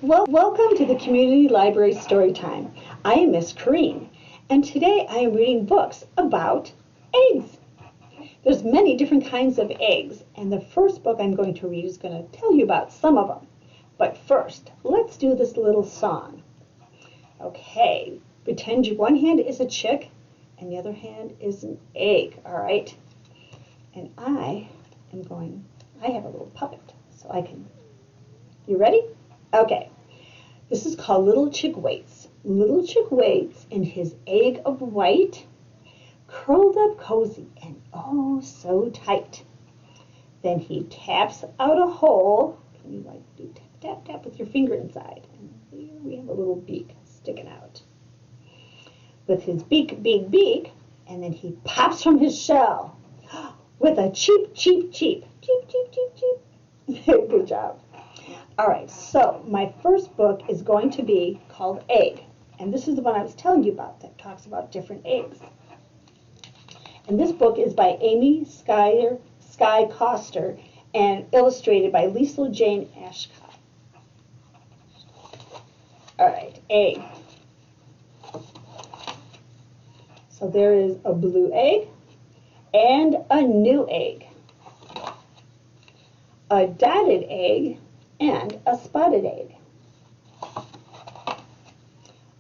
Welcome to the Community Library Storytime. I am Miss Corinne, and today I am reading books about eggs. There's many different kinds of eggs, and the first book I'm going to read is going to tell you about some of them. But first, let's do this little song. Okay, pretend your one hand is a chick and the other hand is an egg, all right? And I have a little puppet, so I can, you ready? Okay, this is called Little Chick Waits. Little Chick waits in his egg of white, curled up cozy and oh so tight. Then he taps out a hole. Can you like do tap, tap, tap with your finger inside? And here we have a little beak sticking out. With his beak, and then he pops from his shell with a cheep, cheep, cheep. Cheep, cheep, cheep, cheep. Good job. All right, so my first book is going to be called Egg. And this is the one I was telling you about that talks about different eggs. And this book is by Amy Sky Coster and illustrated by Lisa Jane Ashcott. All right, Egg. So there is a blue egg and a new egg, a dotted egg, and a spotted egg,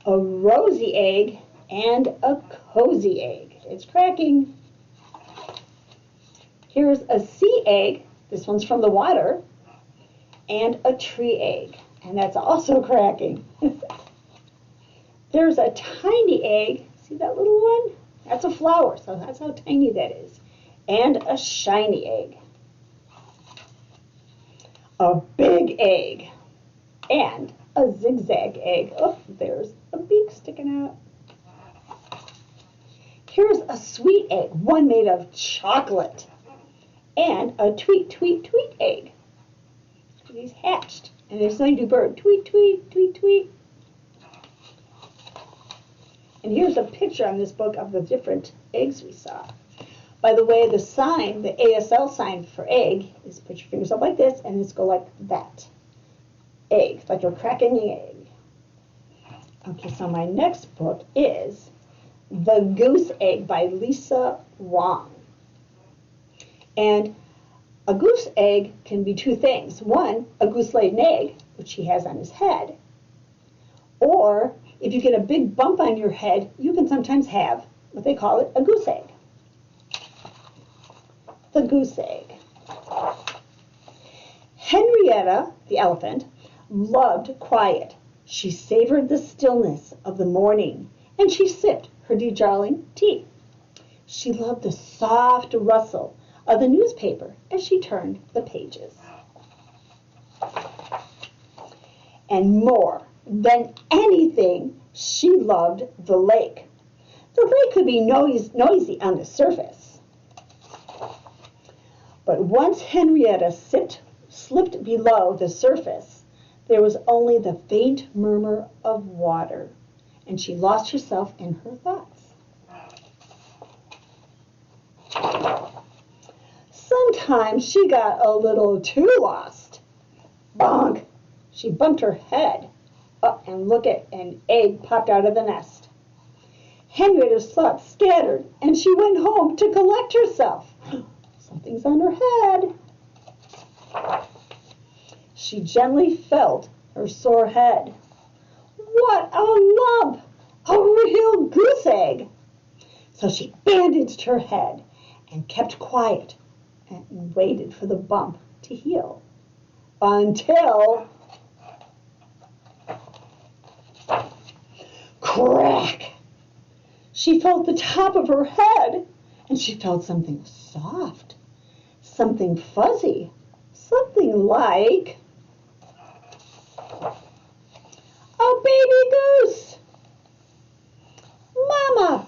a rosy egg, and a cozy egg. It's cracking. Here's a sea egg. This one's from the water, and a tree egg, and that's also cracking. There's a tiny egg. See that little one? That's a flower, so that's how tiny that is. And a shiny egg. A big egg. And a zigzag egg. Oh, there's a beak sticking out. Here's a sweet egg, one made of chocolate. And a tweet, tweet, tweet egg. He's hatched. And there's something to bird. Tweet, tweet, tweet, tweet. And here's a picture on this book of the different eggs we saw. By the way, the sign, the ASL sign for egg, is put your fingers up like this, and just go like that. Egg, like you're cracking an egg. Okay, so my next book is The Goose Egg by Lisa Wong. And a goose egg can be two things. One, a goose laid an egg, which he has on his head. Or, if you get a big bump on your head, you can sometimes have what they call it, a goose egg. The goose egg. Henrietta, the elephant, loved quiet. She savored the stillness of the morning, and she sipped her darling tea. She loved the soft rustle of the newspaper as she turned the pages. And more than anything, she loved the lake. The lake could be noisy on the surface. But once Henrietta slipped below the surface, there was only the faint murmur of water, and she lost herself in her thoughts. Sometimes she got a little too lost. Bonk! She bumped her head. Oh, and look at an egg popped out of the nest. Henrietta's thoughts scattered, and she went home to collect herself. Something's on her head. She gently felt her sore head. What a lump! A real goose egg! So she bandaged her head and kept quiet and waited for the bump to heal. Until... crack! She felt the top of her head, and she felt something soft, something fuzzy, something like a baby goose. Mama!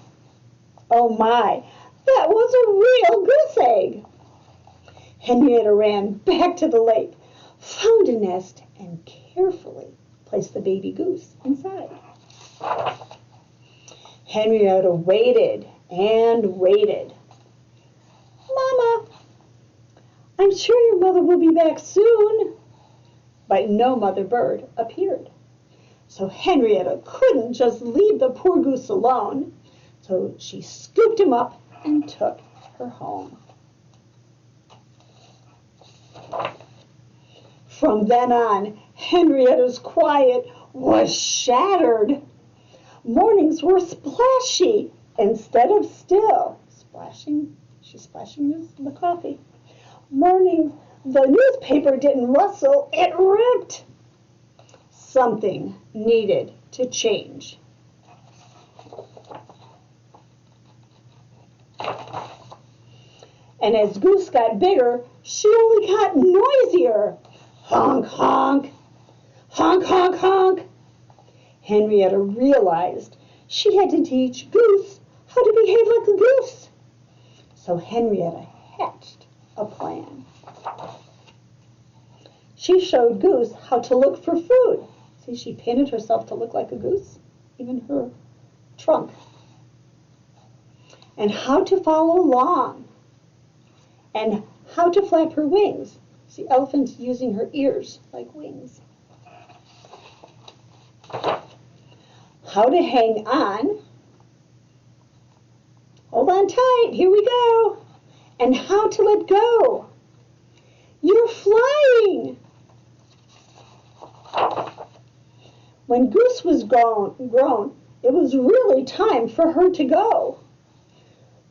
Oh my, that was a real goose egg. Henrietta ran back to the lake, found a nest, and carefully placed the baby goose inside. Henrietta waited and waited. Mama, I'm sure your mother will be back soon. but no mother bird appeared. So Henrietta couldn't just leave the poor goose alone, so she scooped him up and took her home. From then on, Henrietta's quiet was shattered. Mornings were splashy instead of still. Splashing, she's splashing the coffee. Mornings, the newspaper didn't rustle, it ripped. Something needed to change. And as Goose got bigger, she only got noisier. Honk, honk, honk, honk, honk. Henrietta realized she had to teach Goose how to behave like a goose. So Henrietta hatched a plan. She showed Goose how to look for food. See, she painted herself to look like a goose, even her trunk. And how to follow along. And how to flap her wings. See, elephants using her ears like wings. How to hang on. Hold on tight, here we go. And how to let go. You're flying. When Goose was grown, it was really time for her to go.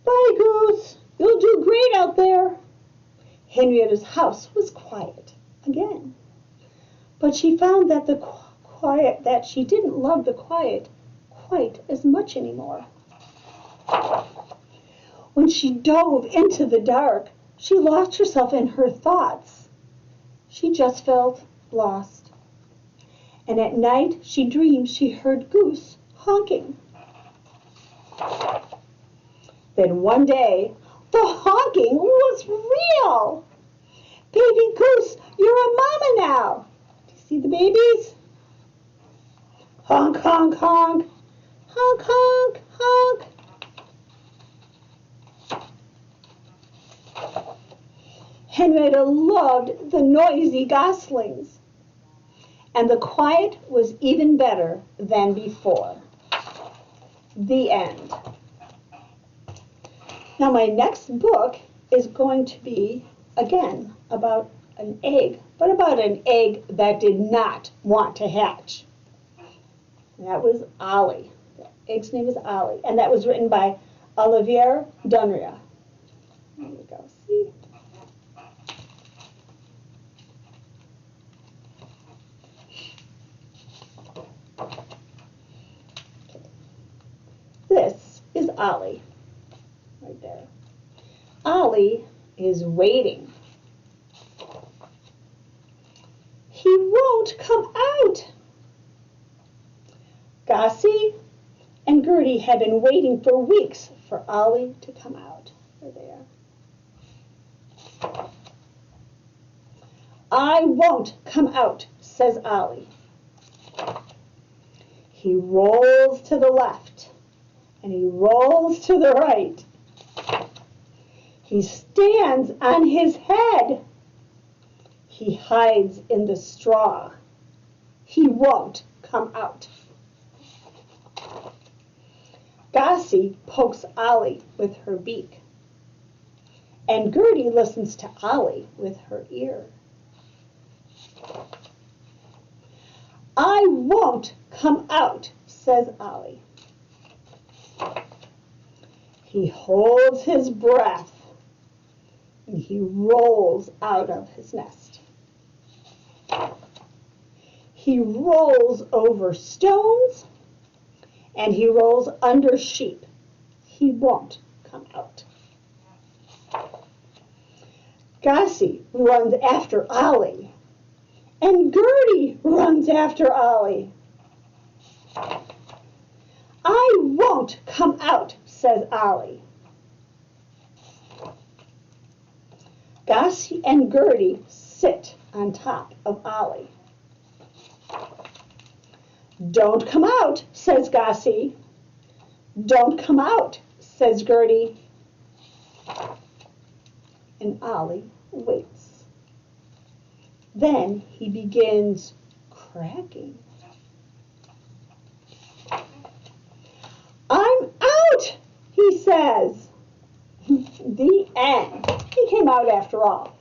Bye, Goose. You'll do great out there. Henrietta's house was quiet again. But she found that that she didn't love the quiet quite as much anymore. When she dove into the dark, she lost herself in her thoughts. She just felt lost. And at night, she dreamed she heard Goose honking. Then one day, the honking was real. Baby Goose, you're a mama now. Do you see the babies? Honk, honk, honk. Honk, honk, honk. Henrietta loved the noisy goslings, and the quiet was even better than before. The end. Now my next book is going to be, again, about an egg, but about an egg that did not want to hatch. And that was Ollie. The egg's name is Ollie, and that was written by Olivier Dunria. There we go, see? This is Ollie, right there. Ollie is waiting. He won't come out. Gossie and Gertie had been waiting for weeks for Ollie to come out. There they are. I won't come out, says Ollie. He rolls to the left and he rolls to the right. He stands on his head. He hides in the straw. He won't come out. Gossie pokes Ollie with her beak, and Gertie listens to Ollie with her ear. I won't come out, says Ollie. He holds his breath, and he rolls out of his nest. He rolls over stones, and he rolls under sheep. He won't come out. Gossie runs after Ollie, and Gertie runs after Ollie. I won't come out, says Ollie. Gossie and Gertie sit on top of Ollie. Don't come out, says Gossie. Don't come out, says Gertie. And Ollie waits. Then he begins cracking. "I'm out," he says. The end. He came out after all.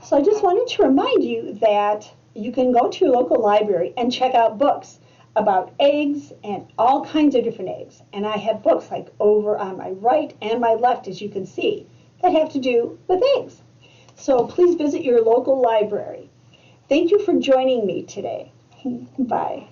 So I just wanted to remind you that you can go to your local library and check out books about eggs and all kinds of different eggs. And I have books like over on my right and my left, as you can see, that have to do with eggs. So please visit your local library. Thank you for joining me today. Bye.